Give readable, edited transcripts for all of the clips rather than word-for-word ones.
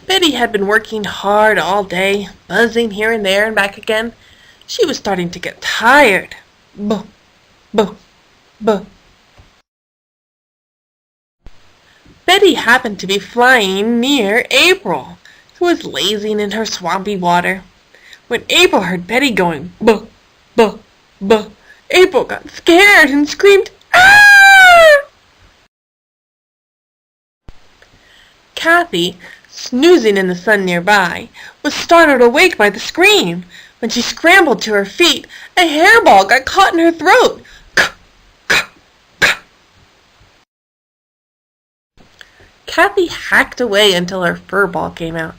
Betty had been working hard all day, buzzing here and there and back again. She was starting to get tired. Buh, buh, buh. Betty happened to be flying near April, who was lazing in her swampy water. When April heard Betty going buh, buh, buh, April got scared and screamed, "Ah!" Kathy, snoozing in the sun nearby, was startled awake by the scream. When she scrambled to her feet, a hairball got caught in her throat. Kathy hacked away until her fur ball came out.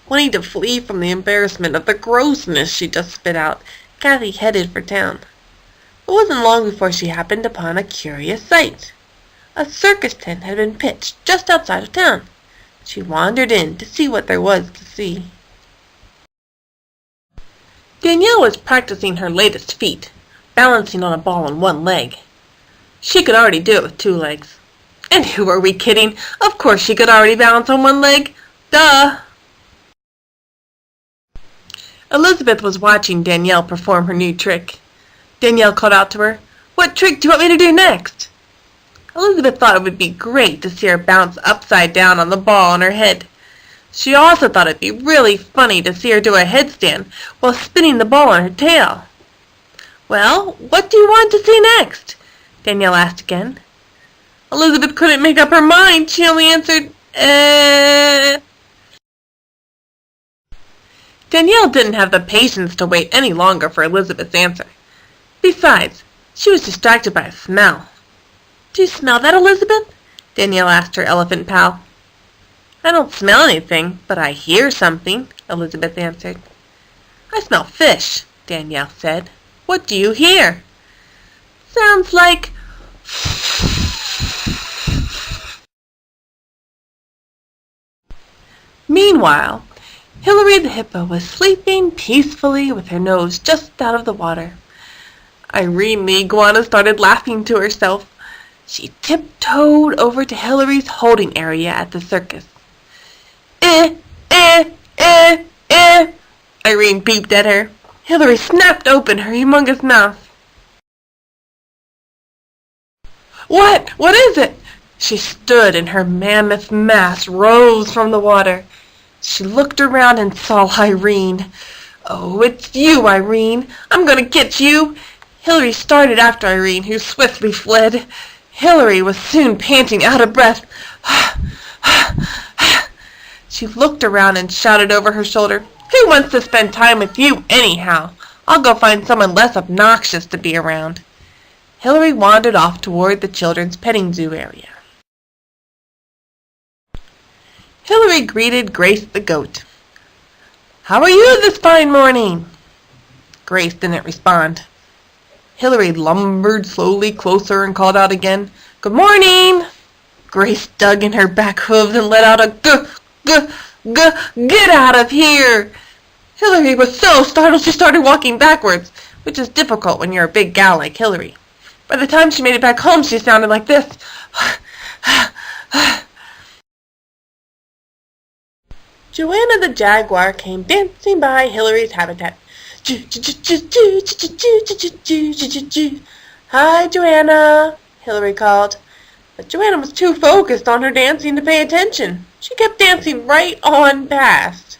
Wanting to flee from the embarrassment of the grossness she just spit out, Kathy headed for town. It wasn't long before she happened upon a curious sight. A circus tent had been pitched just outside of town. She wandered in to see what there was to see. Danielle was practicing her latest feat, balancing on a ball on one leg. She could already do it with 2 legs. And who are we kidding? Of course she could already balance on 1 leg. Duh! Elizabeth was watching Danielle perform her new trick. Danielle called out to her, "What trick do you want me to do next?" Elizabeth thought it would be great to see her bounce upside down on the ball on her head. She also thought it would be really funny to see her do a headstand while spinning the ball on her tail. "Well, what do you want to see next?" Danielle asked again. Elizabeth couldn't make up her mind. She only answered, Danielle didn't have the patience to wait any longer for Elizabeth's answer. Besides, she was distracted by a smell. "Do you smell that, Elizabeth?" Danielle asked her elephant pal. "I don't smell anything, but I hear something," Elizabeth answered. "I smell fish," Danielle said. "What do you hear?" "Sounds like..." Meanwhile, Hilary the hippo was sleeping peacefully with her nose just out of the water. Irene the iguana started laughing to herself. She tiptoed over to Hilary's holding area at the circus. Eh, eh, eh, eh, Irene peeped at her. Hilary snapped open her humongous mouth. "What? What is it?" She stood and her mammoth mass rose from the water. She looked around and saw Irene. "Oh, it's you, Irene. I'm going to get you." Hilary started after Irene, who swiftly fled. Hilary was soon panting out of breath. She looked around and shouted over her shoulder, "Who wants to spend time with you anyhow? I'll go find someone less obnoxious to be around." Hilary wandered off toward the children's petting zoo area. Hilary greeted Grace the goat. "How are you this fine morning?" Grace didn't respond. Hilary lumbered slowly closer and called out again, "Good morning!" Grace dug in her back hooves and let out a "Get out of here!" Hilary was so startled she started walking backwards, which is difficult when you're a big gal like Hilary. By the time she made it back home, she sounded like this. Joanna the jaguar came dancing by Hilary's habitat. "Hi, Joanna," Hilary called. But Joanna was too focused on her dancing to pay attention. She kept dancing right on past.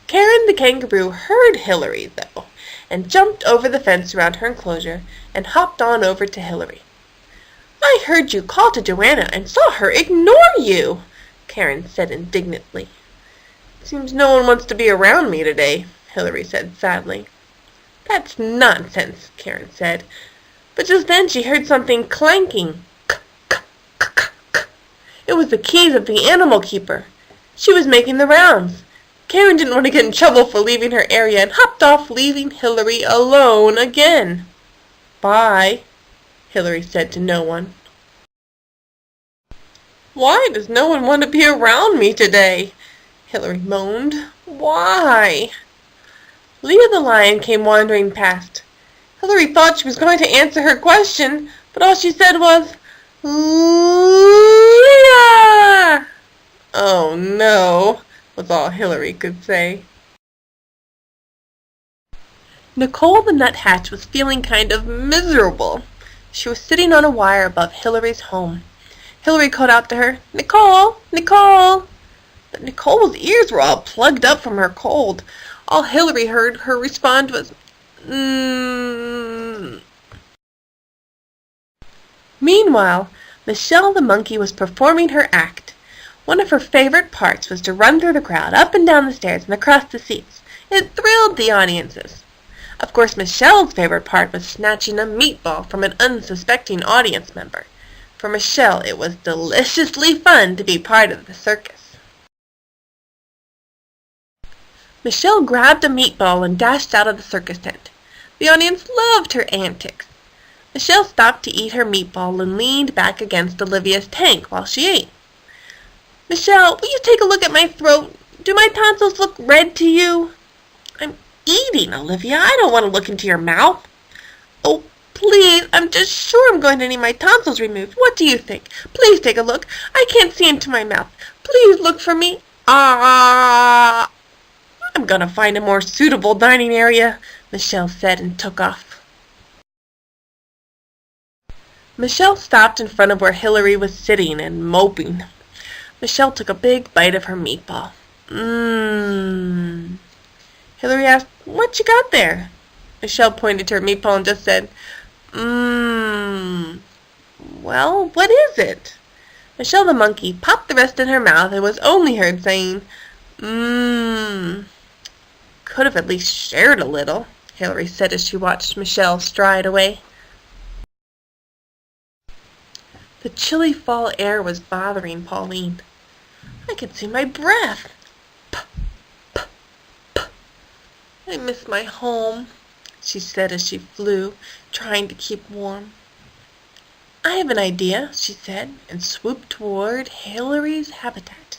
Karen the kangaroo heard Hilary, though, and jumped over the fence around her enclosure and hopped on over to Hilary. "I heard you call to Joanna and saw her ignore you," Karen said indignantly. "Seems no one wants to be around me today," Hilary said sadly. "That's nonsense," Karen said. But just then she heard something clanking. It was the keys of the animal keeper. She was making the rounds. Karen didn't want to get in trouble for leaving her area and hopped off, leaving Hilary alone again. "Bye," Hilary said to no one. "Why does no one want to be around me today?" Hilary moaned. "Why?" Leah the lion came wandering past. Hillary thought she was going to answer her question, but all she said was, Leah! Oh no, was all Hillary could say. Nicole the nuthatch was feeling kind of miserable. She was sitting on a wire above Hillary's home. Hillary called out to her, Nicole! Nicole! But Nicole's ears were all plugged up from her cold. All Hillary heard her respond was, Meanwhile, Michelle the monkey was performing her act. One of her favorite parts was to run through the crowd, up and down the stairs and across the seats. It thrilled the audiences. Of course, Michelle's favorite part was snatching a meatball from an unsuspecting audience member. For Michelle, it was deliciously fun to be part of the circus. Michelle grabbed a meatball and dashed out of the circus tent. The audience loved her antics. Michelle stopped to eat her meatball and leaned back against Olivia's tank while she ate. Michelle, will you take a look at my throat? Do my tonsils look red to you? I'm eating, Olivia. I don't want to look into your mouth. Oh, please, I'm just sure I'm going to need my tonsils removed. What do you think? Please take a look. I can't see into my mouth. Please look for me. I'm going to find a more suitable dining area, Michelle said and took off. Michelle stopped in front of where Hillary was sitting and moping. Michelle took a big bite of her meatball. Hillary asked, What you got there? Michelle pointed to her meatball and just said, Well, what is it? Michelle the monkey popped the rest in her mouth and was only heard saying, Could have at least shared a little, Hillary said as she watched Michelle stride away. The chilly fall air was bothering Pauline. I could see my breath. I miss my home, she said as she flew, trying to keep warm. I have an idea, she said, and swooped toward Hillary's habitat.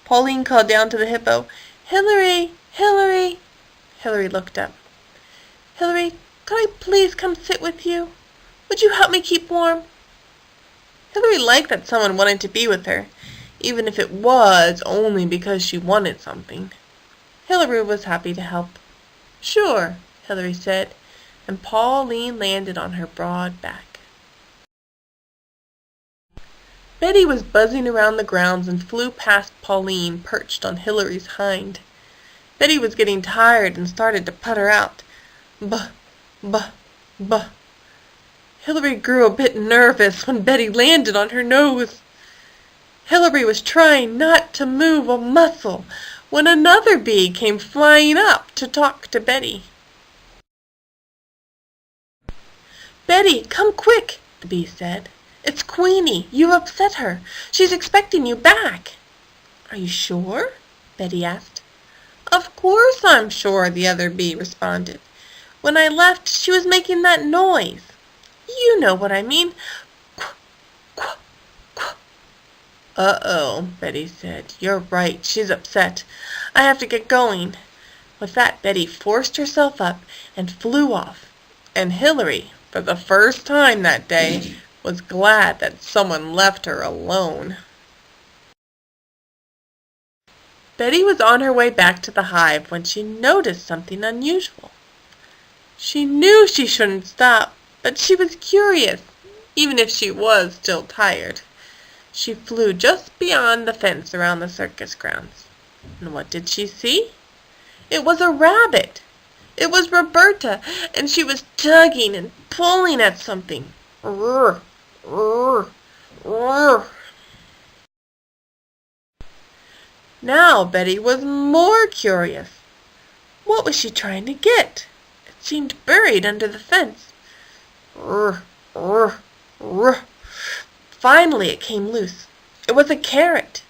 Pauline called down to the hippo, Hillary, Hillary. Hillary looked up. Hillary, could I please come sit with you? Would you help me keep warm? Hillary liked that someone wanted to be with her, even if it was only because she wanted something. Hillary was happy to help. Sure, Hillary said, and Pauline landed on her broad back. Betty was buzzing around the grounds and flew past Pauline, perched on Hillary's hind. Betty was getting tired and started to putter out. Buh, buh, buh. Hillary grew a bit nervous when Betty landed on her nose. Hillary was trying not to move a muscle when another bee came flying up to talk to Betty. Betty, come quick, the bee said. It's Queenie. You've upset her. She's expecting you back. Are you sure? Betty asked. Of course I'm sure, the other bee responded. When I left, she was making that noise. You know what I mean. Quack, quack, quack. Uh-oh, Betty said. You're right. She's upset. I have to get going. With that, Betty forced herself up and flew off. And Hillary, for the first time that day, was glad that someone left her alone. Betty was on her way back to the hive when she noticed something unusual. She knew she shouldn't stop, but she was curious, even if she was still tired. She flew just beyond the fence around the circus grounds. And what did she see? It was a rabbit. It was Roberta, and she was tugging and pulling at something. Roar, roar, roar. Now Betty was more curious. What was she trying to get? It seemed buried under the fence. Roar, roar, roar. Finally it came loose. It was a carrot.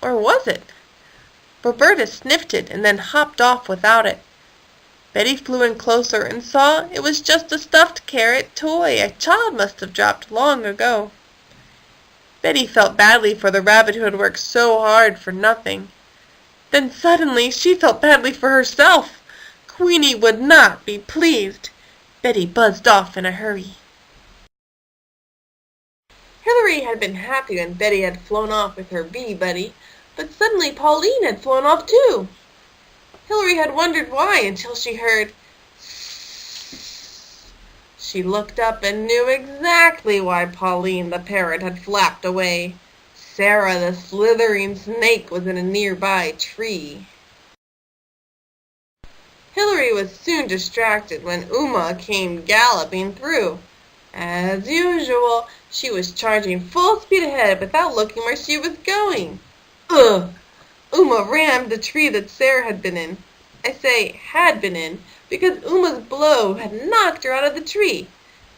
Or was it? Roberta sniffed it and then hopped off without it. Betty flew in closer and saw it was just a stuffed carrot toy a child must have dropped long ago. Betty felt badly for the rabbit who had worked so hard for nothing. Then suddenly she felt badly for herself. Queenie would not be pleased. Betty buzzed off in a hurry. Hillary had been happy when Betty had flown off with her bee buddy, but suddenly Pauline had flown off too. Hillary had wondered why until she heard. She looked up and knew exactly why Pauline the parrot had flapped away. Sarah the slithering snake was in a nearby tree. Hillary was soon distracted when Uma came galloping through. As usual, she was charging full speed ahead without looking where she was going. Ugh! Uma rammed the tree that Sarah had been in. I say had been in, because Uma's blow had knocked her out of the tree.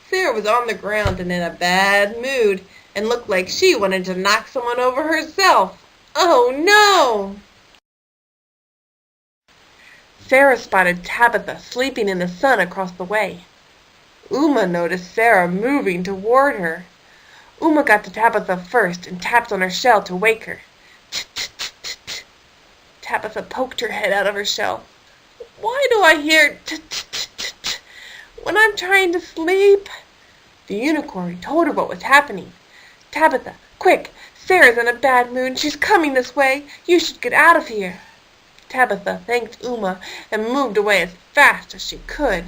Sarah was on the ground and in a bad mood, and looked like she wanted to knock someone over herself. Oh no! Sarah spotted Tabitha sleeping in the sun across the way. Uma noticed Sarah moving toward her. Uma got to Tabitha first and tapped on her shell to wake her. Tut-tut-tut-tut. Tabitha poked her head out of her shell. Why do I hear tut-tut-tut when I'm trying to sleep? The unicorn told her what was happening. Tabitha, quick! Sarah's in a bad mood. She's coming this way. You should get out of here. Tabitha thanked Uma and moved away as fast as she could.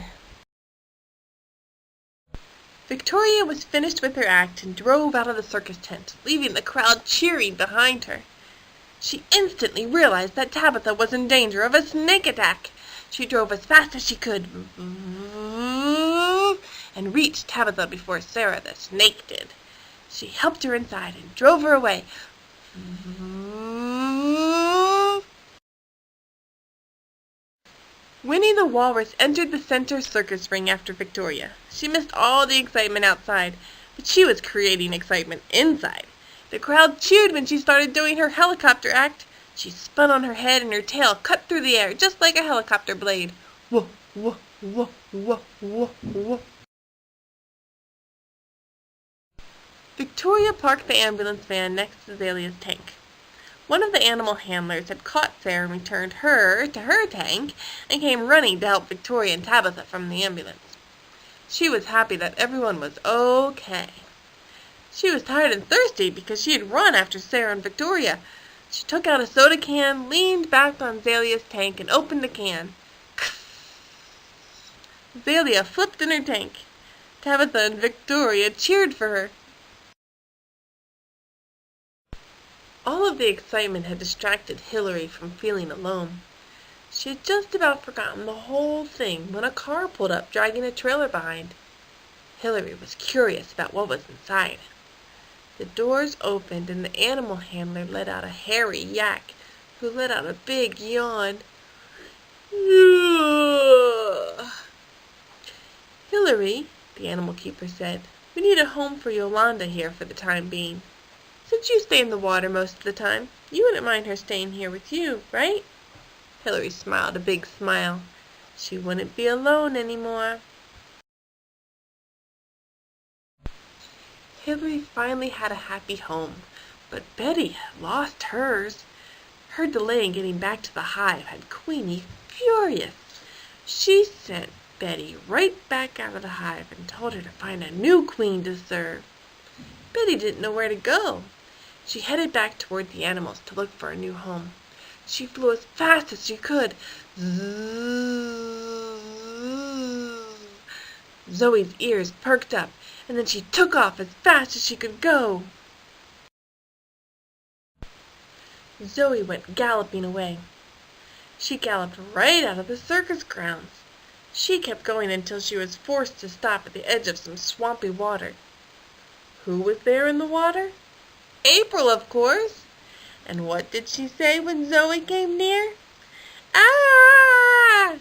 Victoria was finished with her act and drove out of the circus tent, leaving the crowd cheering behind her. She instantly realized that Tabitha was in danger of a snake attack. She drove as fast as she could and reached Tabitha before Sarah the snake did. She helped her inside and drove her away. Winnie the Walrus entered the center circus ring after Victoria. She missed all the excitement outside, but she was creating excitement inside. The crowd cheered when she started doing her helicopter act. She spun on her head and her tail cut through the air just like a helicopter blade. Whoa, whoa, whoa, whoa, whoa, whoa. Victoria parked the ambulance van next to Zalia's tank. One of the animal handlers had caught Sarah and returned her to her tank and came running to help Victoria and Tabitha from the ambulance. She was happy that everyone was okay. She was tired and thirsty because she had run after Sarah and Victoria. She took out a soda can, leaned back on Zalia's tank, and opened the can. Zalia flipped in her tank. Tabitha and Victoria cheered for her. All of the excitement had distracted Hillary from feeling alone. She had just about forgotten the whole thing when a car pulled up dragging a trailer behind. Hillary was curious about what was inside. The doors opened and the animal handler let out a hairy yak, who let out a big yawn. Hillary, the animal keeper said, we need a home for Yolanda here for the time being. Since you stay in the water most of the time, you wouldn't mind her staying here with you, right? Hillary smiled a big smile. She wouldn't be alone anymore. Hillary finally had a happy home, but Betty had lost hers. Her delay in getting back to the hive had Queenie furious. She sent Betty right back out of the hive and told her to find a new queen to serve. Betty didn't know where to go. She headed back toward the animals to look for a new home. She flew as fast as she could. Zoe's ears perked up, and then she took off as fast as she could go. Zoe went galloping away. She galloped right out of the circus grounds. She kept going until she was forced to stop at the edge of some swampy water. Who was there in the water? April, of course. And what did she say when Zoe came near? Ah!